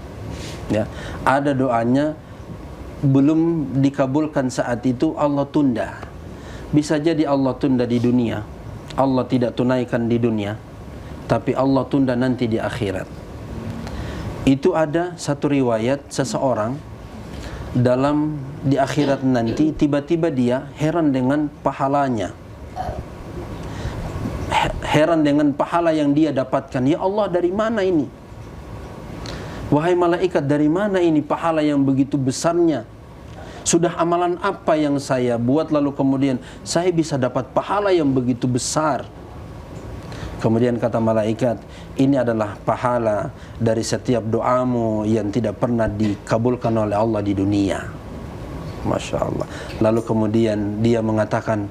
ya. Ada doanya belum dikabulkan saat itu, Allah tunda. Bisa jadi Allah tunda di dunia, Allah tidak tunaikan di dunia, tapi Allah tunda nanti di akhirat. Itu ada satu riwayat seseorang di akhirat nanti tiba-tiba dia heran dengan pahalanya, heran dengan pahala yang dia dapatkan. Ya Allah, dari mana ini? Wahai malaikat, dari mana ini pahala yang begitu besarnya? Sudah amalan apa yang saya buat lalu kemudian saya bisa dapat pahala yang begitu besar? Kemudian kata malaikat, ini adalah pahala dari setiap doamu yang tidak pernah dikabulkan oleh Allah di dunia. Masya Allah. Lalu kemudian dia mengatakan,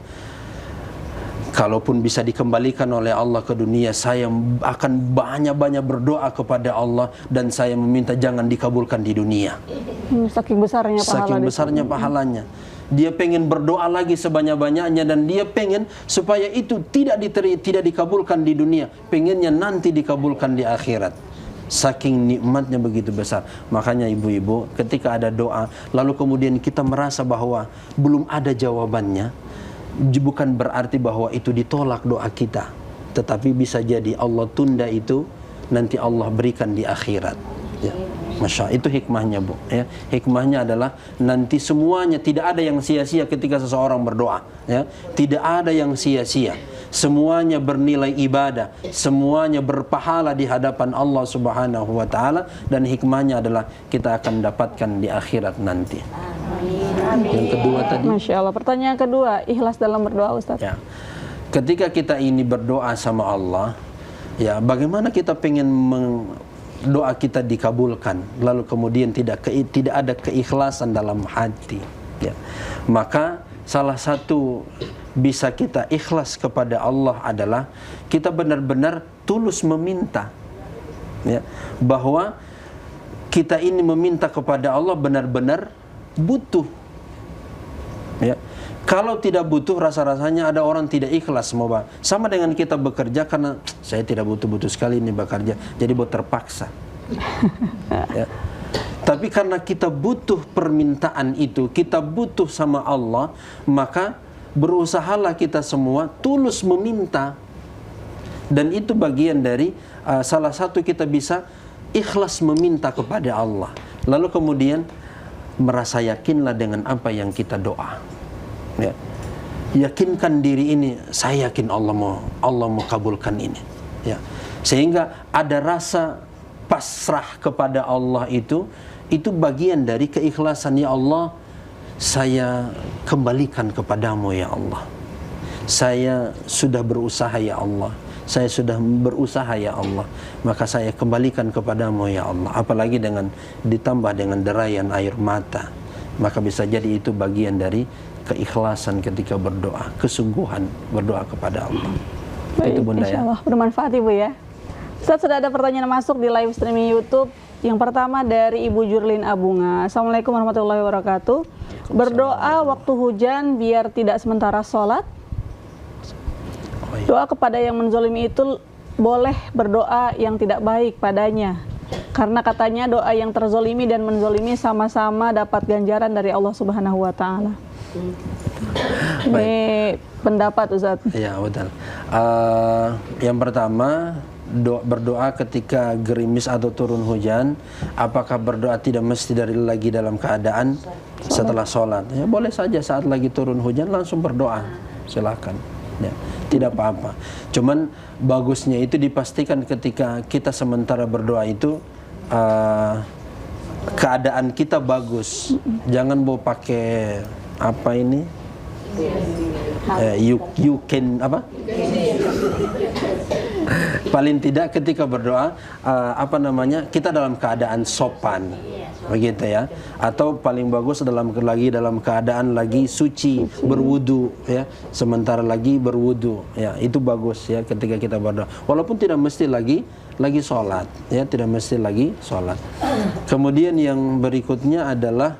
kalaupun bisa dikembalikan oleh Allah ke dunia, saya akan banyak-banyak berdoa kepada Allah dan saya meminta jangan dikabulkan di dunia. Saking besarnya pahala. Saking besarnya pahalanya. Dia pengen berdoa lagi sebanyak-banyaknya dan dia pengen supaya itu tidak dikabulkan di dunia. Pengennya nanti dikabulkan di akhirat. Saking nikmatnya begitu besar. Makanya ibu-ibu, ketika ada doa lalu kemudian kita merasa bahwa belum ada jawabannya, bukan berarti bahwa itu ditolak doa kita, tetapi bisa jadi Allah tunda itu, nanti Allah berikan di akhirat. Ya. Masya Allah, itu hikmahnya Bu. Ya. Hikmahnya adalah nanti semuanya tidak ada yang sia-sia ketika seseorang berdoa. Ya. Tidak ada yang sia-sia. Semuanya bernilai ibadah, semuanya berpahala di hadapan Allah Subhanahu wa taala, dan hikmahnya adalah kita akan dapatkan di akhirat nanti. Yang kedua tadi, Masya Allah. Pertanyaan kedua, ikhlas dalam berdoa Ustaz. ya, ketika kita ini berdoa sama Allah, ya, bagaimana kita pengen doa kita dikabulkan, lalu kemudian tidak ada keikhlasan dalam hati, ya. Maka salah satu bisa kita ikhlas kepada Allah adalah kita benar-benar tulus meminta, ya, bahwa kita ini meminta kepada Allah benar-benar butuh, ya. Kalau tidak butuh, rasa-rasanya ada orang tidak ikhlas mau sama dengan kita bekerja, karena saya tidak butuh-butuh sekali ini bekerja, jadi buat terpaksa. Ya. Tapi karena kita butuh permintaan itu, kita butuh sama Allah, maka berusahalah kita semua tulus meminta. Dan itu bagian dari salah satu kita bisa ikhlas meminta kepada Allah. Lalu kemudian merasa yakinlah dengan apa yang kita doa. Ya. Yakinkan diri ini, saya yakin Allah mau kabulkan ini. Ya. Sehingga ada rasa pasrah kepada Allah itu bagian dari keikhlasan. Ya Allah, saya kembalikan kepadamu ya Allah. Saya sudah berusaha ya Allah. Saya sudah berusaha ya Allah. Maka saya kembalikan kepadamu ya Allah. Apalagi ditambah dengan derayan air mata. Maka bisa jadi itu bagian dari keikhlasan ketika berdoa, kesungguhan berdoa kepada Allah. Baik, Itu Bunda insya ya. Allah bermanfaat Ibu ya. Ustaz, sudah ada pertanyaan masuk di live streaming YouTube. Yang pertama dari Ibu Jurlin Abunga. Assalamualaikum warahmatullahi wabarakatuh. Berdoa waktu hujan biar tidak sementara sholat. Doa kepada yang menzolimi itu boleh berdoa yang tidak baik padanya. Karena katanya doa yang terzolimi dan menzolimi sama-sama dapat ganjaran dari Allah Subhanahu wa Ta'ala. Ini pendapat Ustaz. Ya, betul. Yang pertama, berdoa ketika gerimis atau turun hujan, apakah berdoa tidak mesti lagi dalam keadaan setelah sholat? Ya, boleh saja saat lagi turun hujan langsung berdoa, silakan. Ya, tidak apa-apa. Cuman bagusnya itu dipastikan ketika kita sementara berdoa itu keadaan kita bagus. Jangan mau pakai apa ini? You can apa? Paling tidak ketika berdoa kita dalam keadaan sopan, begitu ya. Atau paling bagus dalam keadaan lagi suci, berwudu ya. Sementara lagi berwudu ya, itu bagus ya ketika kita berdoa. Walaupun tidak mesti lagi sholat ya, tidak mesti lagi sholat. Kemudian yang berikutnya adalah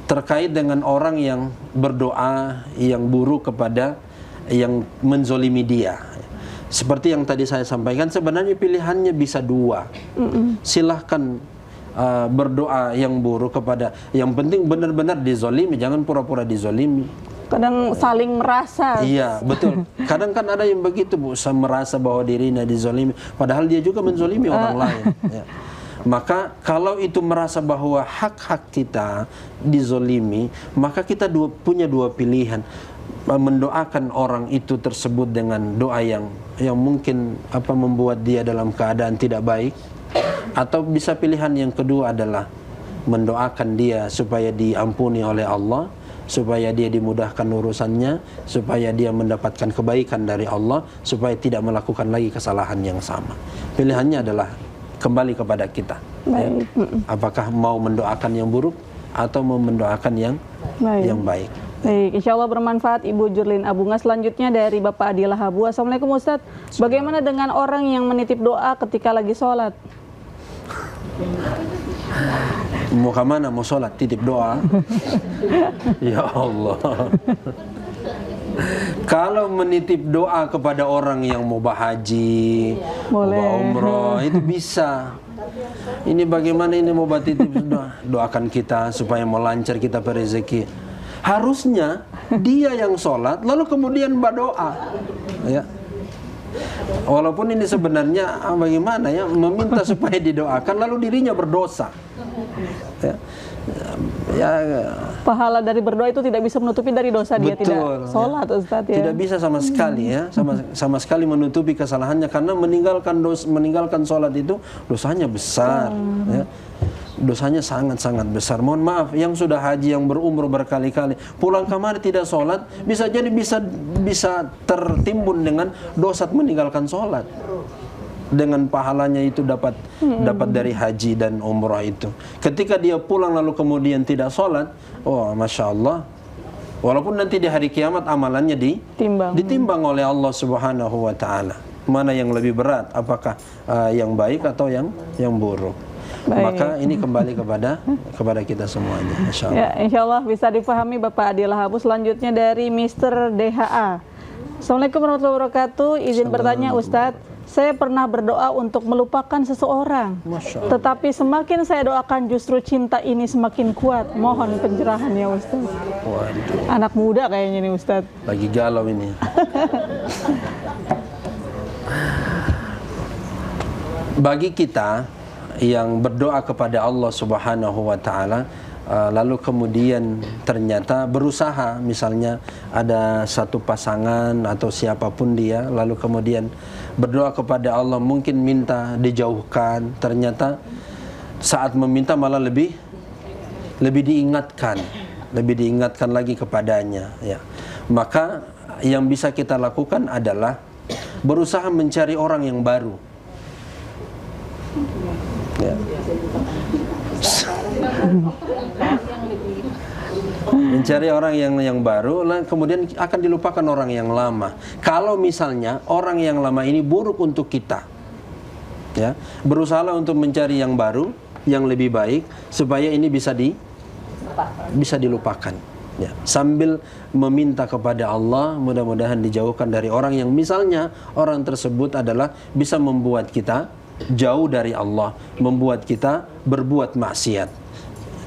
terkait dengan orang yang berdoa yang buruk kepada yang menzolimi dia. Seperti yang tadi saya sampaikan, sebenarnya pilihannya bisa dua. Silahkan berdoa yang buruk kepada, yang penting benar-benar dizolimi, jangan pura-pura dizolimi. Kadang saling merasa. Iya, betul. Kadang kan ada yang begitu, Bu, merasa bahwa dirinya dizolimi, padahal dia juga menzolimi orang lain. Ya. Maka kalau itu merasa bahwa hak-hak kita dizolimi, maka kita punya dua pilihan. mendoakan orang itu tersebut dengan doa yang mungkin membuat dia dalam keadaan tidak baik, atau bisa pilihan yang kedua adalah mendoakan dia supaya diampuni oleh Allah, supaya dia dimudahkan urusannya, supaya dia mendapatkan kebaikan dari Allah, supaya tidak melakukan lagi kesalahan yang sama. Pilihannya adalah kembali kepada kita. Ya. Apakah mau mendoakan yang buruk atau mau mendoakan yang baik. Baik, insya Allah bermanfaat Ibu Jurlin Abunga. Selanjutnya dari Bapak Adilah Habu. Assalamualaikum Ustadz. Bagaimana dengan orang yang menitip doa ketika lagi sholat? Mau kemana? Mau sholat, titip doa. Ya Allah. Kalau menitip doa kepada orang yang mau haji, mau umroh, itu bisa. Ini bagaimana ini mau titip doa? Doakan kita supaya mau lancar kita rezeki. Harusnya dia yang sholat, lalu kemudian berdoa. Ya. Walaupun ini sebenarnya bagaimana ya, meminta supaya didoakan lalu dirinya berdosa. Ya, pahala dari berdoa itu tidak bisa menutupi dari dosa dia tidak sholat, Ustadz ya. Tidak bisa sama sekali ya, sama sekali menutupi kesalahannya, karena meninggalkan sholat itu dosanya besar. Ya. Dosanya sangat-sangat besar. Mohon maaf, yang sudah haji, yang berumrah berkali-kali, pulang kamar tidak sholat, bisa jadi bisa tertimbun dengan dosa meninggalkan sholat. Dengan pahalanya itu dapat dari haji dan umrah itu. Ketika dia pulang lalu kemudian tidak sholat, oh masya Allah. Walaupun nanti di hari kiamat amalannya ditimbang oleh Allah Subhanahu Wa Taala. Mana yang lebih berat? Apakah yang baik atau yang buruk? Baik. Maka ini kembali kepada kita semuanya, insya Allah. Ya, insya Allah bisa dipahami Bapak Adilah Habu. Selanjutnya dari Mr. DHA. Assalamualaikum warahmatullahi wabarakatuh. Izin bertanya Ustadz, saya pernah berdoa untuk melupakan seseorang, tetapi semakin saya doakan justru cinta ini semakin kuat. Mohon pencerahan ya Ustadz. Waduh. Anak muda kayaknya nih Ustadz. Lagi galau ini. Bagi kita yang berdoa kepada Allah Subhanahu Wa Taala, lalu kemudian ternyata berusaha, misalnya ada satu pasangan atau siapapun dia, lalu kemudian berdoa kepada Allah, mungkin minta dijauhkan, ternyata saat meminta malah lebih diingatkan lagi kepadanya. Ya. Maka yang bisa kita lakukan adalah berusaha mencari orang yang baru. Ya. Mencari orang yang baru, kemudian akan dilupakan orang yang lama. Kalau misalnya orang yang lama ini buruk untuk kita, ya, berusaha untuk mencari yang baru, yang lebih baik, supaya ini bisa dilupakan. Ya, sambil meminta kepada Allah mudah-mudahan dijauhkan dari orang yang misalnya orang tersebut adalah bisa membuat kita jauh dari Allah, membuat kita berbuat maksiat,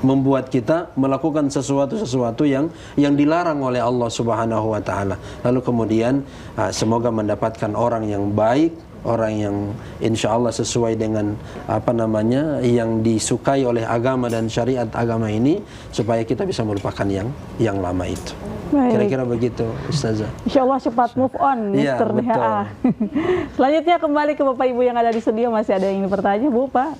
membuat kita melakukan sesuatu yang dilarang oleh Allah Subhanahu Wa Taala. Lalu kemudian semoga mendapatkan orang yang baik, orang yang insya Allah sesuai dengan yang disukai oleh agama dan syariat agama ini, supaya kita bisa melupakan yang lama itu. Kira-kira begitu, Ustazah. Insya Allah cepat move on, Mr. DHA. Selanjutnya kembali ke Bapak Ibu yang ada di studio. Masih ada yang ingin bertanya, Bu, Pak?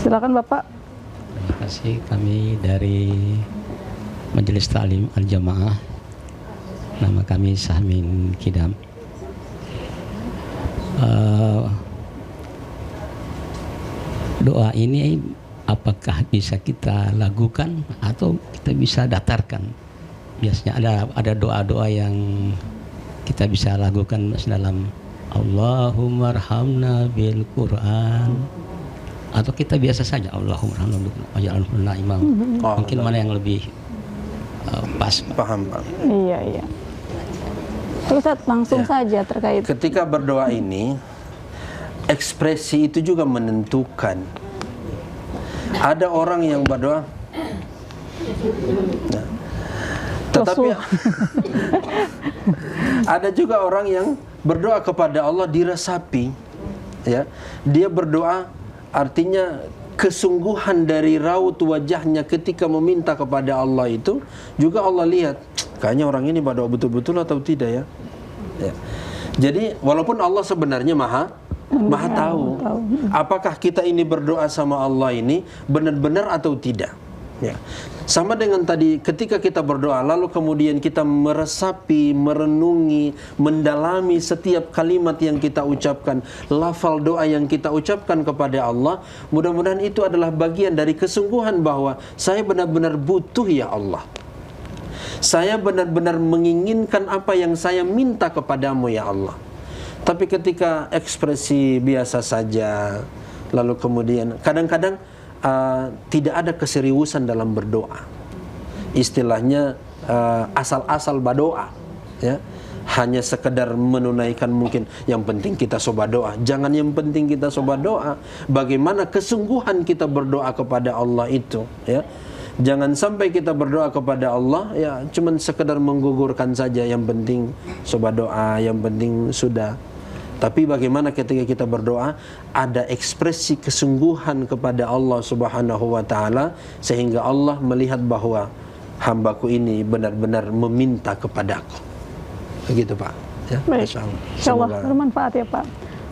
Silakan Bapak. Terima kasih, kami dari Majelis Ta'lim Al-Jamaah. Nama kami Sahmin Kidam. Doa ini apakah bisa kita lakukan atau kita bisa datarkan? Biasanya ada doa-doa yang kita bisa lakukan dalam Allahumma arhamna bil Quran, atau kita biasa saja Allahumma arhamna waj'alna imam. Mungkin mana yang lebih pas? Paham, Pak. Iya. Ustaz, langsung saja terkait. Ketika berdoa ini, ekspresi itu juga menentukan. Ada orang yang berdoa, nah, tetapi ada juga orang yang berdoa kepada Allah diresapi, ya. Dia berdoa artinya kesungguhan dari raut wajahnya ketika meminta kepada Allah itu juga Allah lihat, kayaknya orang ini berdoa betul-betul atau tidak ya. Jadi walaupun Allah sebenarnya maha tahu apakah kita ini berdoa sama Allah ini benar-benar atau tidak. Ya. Sama dengan tadi ketika kita berdoa lalu kemudian kita meresapi, merenungi, mendalami setiap kalimat yang kita ucapkan, lafal doa yang kita ucapkan kepada Allah, mudah-mudahan itu adalah bagian dari kesungguhan bahwa saya benar-benar butuh ya Allah. Saya benar-benar menginginkan apa yang saya minta kepadamu ya Allah. Tapi ketika ekspresi biasa saja, lalu kemudian kadang-kadang tidak ada keseriusan dalam berdoa. Istilahnya asal-asal berdoa, ya. Hanya sekedar menunaikan mungkin yang penting kita soba doa. Jangan yang penting kita soba doa. Bagaimana kesungguhan kita berdoa kepada Allah itu, ya. Jangan sampai kita berdoa kepada Allah ya cuman sekedar menggugurkan saja, yang penting soba doa, yang penting sudah. Tapi bagaimana ketika kita berdoa ada ekspresi kesungguhan kepada Allah Subhanahu wa taala sehingga Allah melihat bahwa hambaku ini benar-benar meminta kepadaku. Begitu Pak. Ya, Insyaallah bermanfaat ya Pak.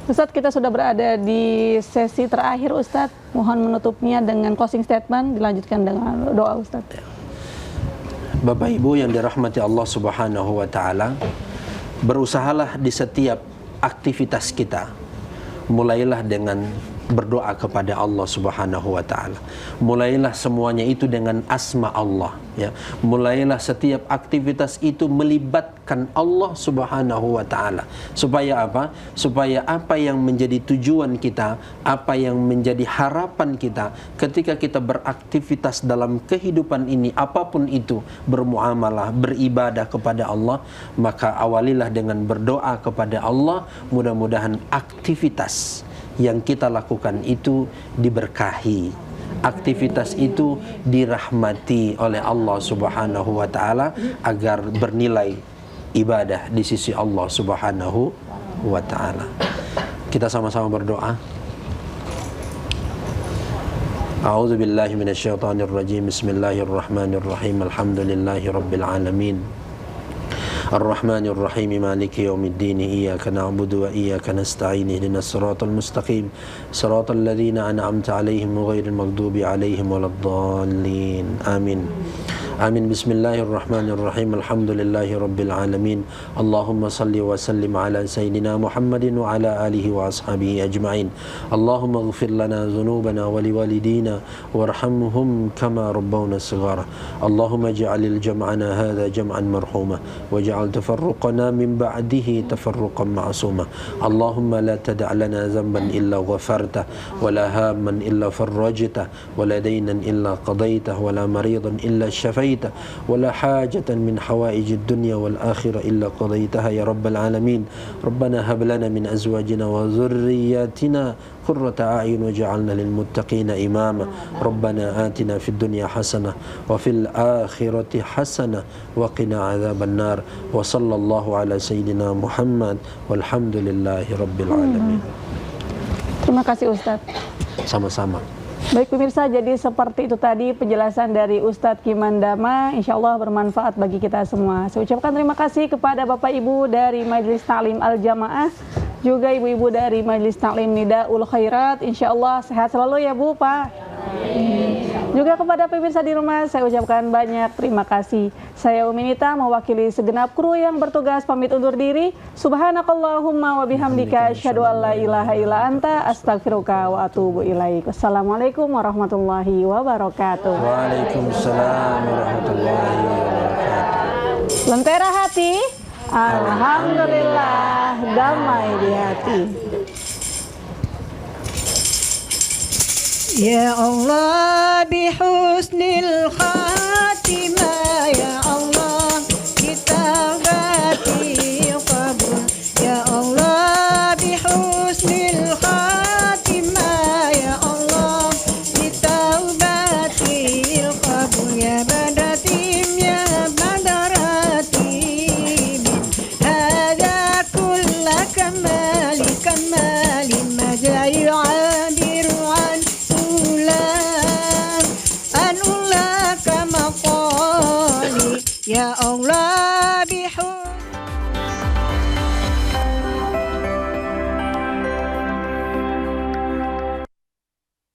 Ustadz, kita sudah berada di sesi terakhir Ustadz. Mohon menutupnya dengan closing statement, dilanjutkan dengan doa Ustadz. Bapak Ibu yang dirahmati Allah Subhanahu wa taala, berusahalah di setiap aktivitas kita, mulailah dengan berdoa kepada Allah Subhanahu wa taala. Mulailah semuanya itu dengan asma Allah, ya. Mulailah setiap aktivitas itu melibatkan Allah Subhanahu wa taala. Supaya apa? Supaya apa yang menjadi tujuan kita, apa yang menjadi harapan kita ketika kita beraktivitas dalam kehidupan ini, apapun itu, bermuamalah, beribadah kepada Allah, maka awalilah dengan berdoa kepada Allah. Mudah-mudahan aktivitas yang kita lakukan itu diberkahi, aktivitas itu dirahmati oleh Allah Subhanahu wa taala agar bernilai ibadah di sisi Allah Subhanahu wa taala. Kita sama-sama berdoa. A'udzu billahi minasyaitonir rajim. Bismillahirrahmanirrahim. Alhamdulillahirabbil alamin. الرحمن الرحيم مالك يوم الدين إياك نعبد وإياك نستعين اهدنا الصراط المستقيم صراط الذين أنعمت عليهم غير المغضوب عليهم ولا الضالين آمين آمين. بسم الله الرحمن الرحيم. الحمد لله رب العالمين. اللهم صل وسلم على سيدنا محمد وعلى آله وأصحابه أجمعين. اللهم اغفر لنا ذنوبنا ولوالدينا وارحمهم كما ربونا صغارا. اللهم اجعل الجمعنا هذا جمعا مرحوما واجعل تفرقنا من بعده تفرقا معصوما. اللهم لا تدع لنا ذنبا إلا غفرته ولا هاما إلا فرجته ولا دينا إلا قضيته ولا مريضا إلا شفيته ولا حاجة من حوائج الدنيا والآخرة إلا قضيتها يا رب العالمين. ربنا هب لنا من أزواجنا وذرياتنا قرة أعين وجعلنا للمتقين إماما. ربنا آتنا في الدنيا حسنة وفي الآخرة حسنة وقنا عذاب النار. وصلى الله على سيدنا محمد والحمد لله رب العالمين. Terima kasih Ustadz. Sama-sama. Baik pemirsa, jadi seperti itu tadi penjelasan dari Ustadz Kimandama, insya Allah bermanfaat bagi kita semua. Saya ucapkan terima kasih kepada Bapak Ibu dari Majelis Ta'lim Al-Jamaah, juga ibu-ibu dari Majelis Ta'lim Nidaul Khairat. Insya Allah sehat selalu ya Bu, Pak. Juga kepada pemirsa di rumah saya ucapkan banyak terima kasih. Saya Uminita mewakili segenap kru yang bertugas pamit undur diri. Subhanakallahumma wa bihamdika asyhadu an la ilaha illa anta astaghfiruka wa atubu ilaik. Wassalamualaikum warahmatullahi wabarakatuh. Waalaikumsalam warahmatullahi wabarakatuh. Lentera hati, alhamdulillah damai di hati. Ya Allah bihusnil khatimah, ya Allah kita bati qabul. Ya Allah bihusnil khatimah, ya Allah kita bati qabul. Ya badatim ya badaratim hada kulla kamali kamali majai abiru an Ya Allah